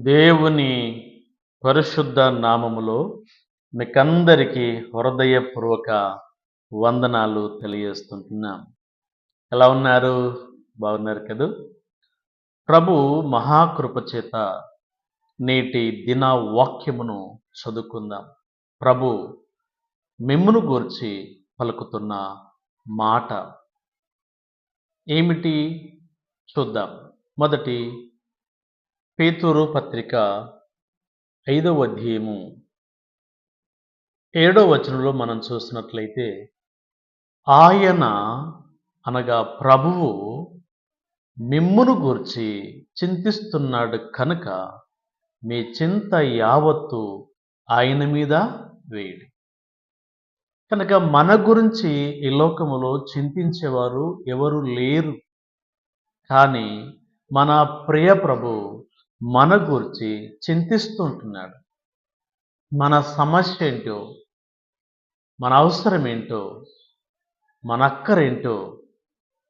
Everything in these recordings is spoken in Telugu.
దేవుని పరిశుద్ధ నామములో మీకందరికీ హృదయపూర్వక వందనాలు తెలియజేస్తుంటున్నాం. ఎలా ఉన్నారు? బాగున్నారు కదూ? ప్రభు మహాకృప చేత నేటి దిన వాక్యమును చదువుకుందాం. ప్రభు మిమ్మును గూర్చి పలుకుతున్న మాట ఏమిటి చూద్దాం. మొదటి పేతురు పత్రిక 5వ అధ్యాయము 7వ వచనంలో మనం చూసినట్లయితే, ఆయన అనగా ప్రభువు మిమ్మును గూర్చి చింతిస్తున్నాడు కనుక మీ చింత యావత్తు ఆయన మీద వేయుడి. కనుక మన గురించి ఈ లోకములో చింతించేవారు ఎవరు లేరు. కానీ మన ప్రియ ప్రభు మన గురించి చింతిస్తుంటున్నాడు. మన సమస్య ఏంటో, మన అవసరం ఏంటో, మన అక్కరేంటో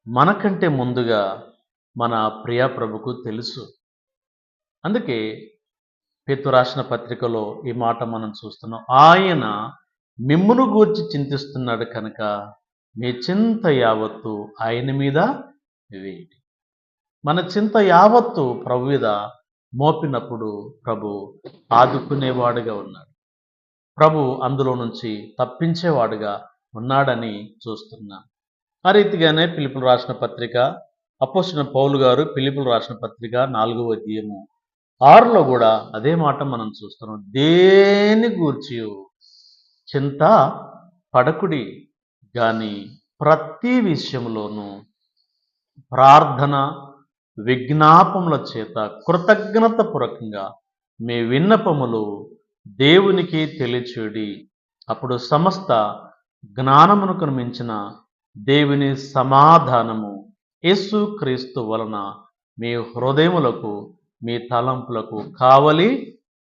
మనకంటే ముందుగా మన ప్రియ ప్రభుకు తెలుసు. అందుకే పేతురు రాసిన పత్రికలో ఈ మాట మనం చూస్తున్నాం. ఆయన మిమ్మును గూర్చి చింతిస్తున్నాడు కనుక మీ చింత యావత్తు ఆయన మీద వేయండి. మన చింత యావత్తు ప్రభు మీద మోపినప్పుడు ప్రభు ఆదుకునేవాడుగా ఉన్నాడు. ప్రభు అందులో నుంచి తప్పించేవాడుగా ఉన్నాడని చూస్తున్నాం. ఆ రీతిగానే ఫిలిప్పీయులకు రాసిన పత్రిక, అపోస్తలుడైన పౌలు గారు ఫిలిప్పీయులకు రాసిన పత్రిక 4వ అధ్యాయము 6లో కూడా అదే మాట మనం చూస్తున్నాం. దేని గూర్చి చింత పడకుడి గాని ప్రతి విషయంలోనూ ప్రార్థన విజ్ఞాపముల చేత కృతజ్ఞత పూర్వకంగా మీ విన్నపములు దేవునికి తెలియచేయుడి. అప్పుడు సమస్త జ్ఞానమునకు మించిన దేవుని సమాధానము యేసు క్రీస్తు వలన మీ హృదయములకు మీ తలంపులకు కావలి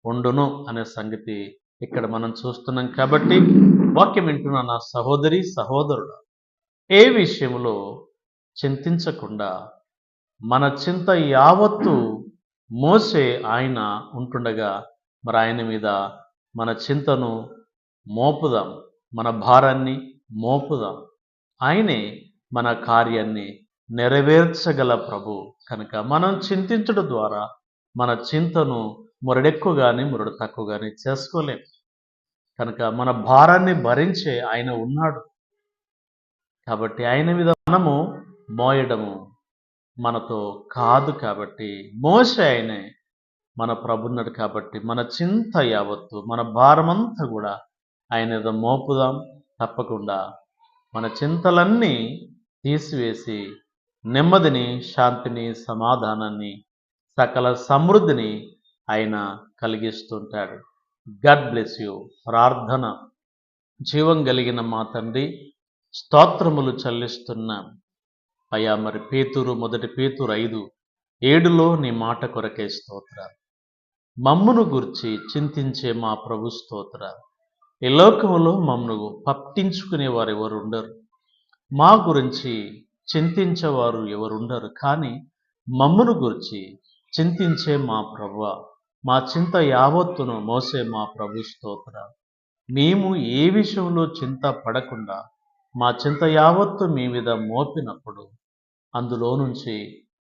ఉండును అనే సంగతి ఇక్కడ మనం చూస్తున్నాం. కాబట్టి వాక్యం వింటున్న నా సహోదరి సహోదరుడు, ఏ విషయంలో చింతించకుండా మన చింత యావత్తు మోసే ఆయన ఉంటుండగా మరి ఆయన మీద మన చింతను మోపుదాం, మన భారాన్ని మోపుదాం. ఆయనే మన కార్యాన్ని నెరవేర్చగల ప్రభు కనుక మనం చింతించడం ద్వారా మన చింతను మురడెక్కువ కానీ మురడు తక్కువ కానీ చేసుకోలేం. కనుక మన భారాన్ని భరించే ఆయన ఉన్నాడు. కాబట్టి ఆయన మీద మనము మోయడము మనతో కాదు. కాబట్టి మోసే ఆయనే, మన ప్రభున్నాడు. కాబట్టి మన చింత యావత్తు మన భారమంతా కూడా ఆయన మీద మోపుదాం. తప్పకుండా మన చింతలన్నీ తీసివేసి నెమ్మదిని, శాంతిని, సమాధానాన్ని, సకల సమృద్ధిని ఆయన కలిగిస్తుంటాడు. God bless you. ప్రార్థన. జీవం కలిగిన మా తండ్రి, స్తోత్రములు చెల్లిస్తున్నాం అయ్యా. మరి మొదటి పేతురు 5:7లో నీ మాట కొరకే స్తోత్రాలు. మమ్మును గుర్చి చింతించే మా ప్రభు స్తోత్రాలు. ఈ లోకములో మమ్మను పట్టించుకునేవారు ఎవరు ఉండరు, మా గురించి చింతించేవారు ఎవరుండరు. కానీ మమ్మును గురించి చింతించే మా ప్రభువా, మా చింత యావత్తును మోసే మా ప్రభు స్తోత్రాలు. మేము ఏ విషయంలో చింత పడకుండా మా చింత యావత్తు మీ మీద మోపినప్పుడు అందులో నుంచి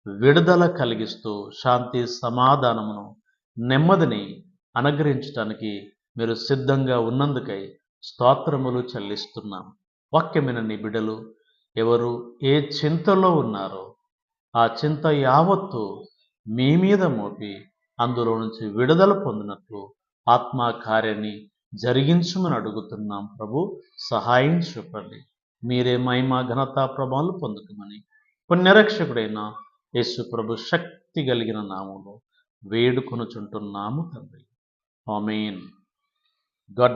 విడుదల కలిగిస్తూ శాంతి, సమాధానమును, నెమ్మదిని అనుగ్రహించడానికి మీరు సిద్ధంగా ఉన్నందుకై స్తోత్రములు చెల్లిస్తున్నాం. వాక్యమైన నీ బిడ్డలు ఎవరు ఏ చింతలో ఉన్నారో ఆ చింత యావత్తు మీ మీద మోపి అందులో నుంచి విడుదల పొందినట్లు ఆత్మ కార్యాన్ని జరిగించమని అడుగుతున్నాం. ప్రభు సహాయం చూపండి. మీరే మహిమ, ఘనత, ప్రభావాలు పొందుకోమని పుణ్యరక్షకుడైన యేసు ప్రభు శక్తి కలిగిన నామములో వేడుకొనుచుంటున్నాము తండ్రి. ఆమేన్. గాడ్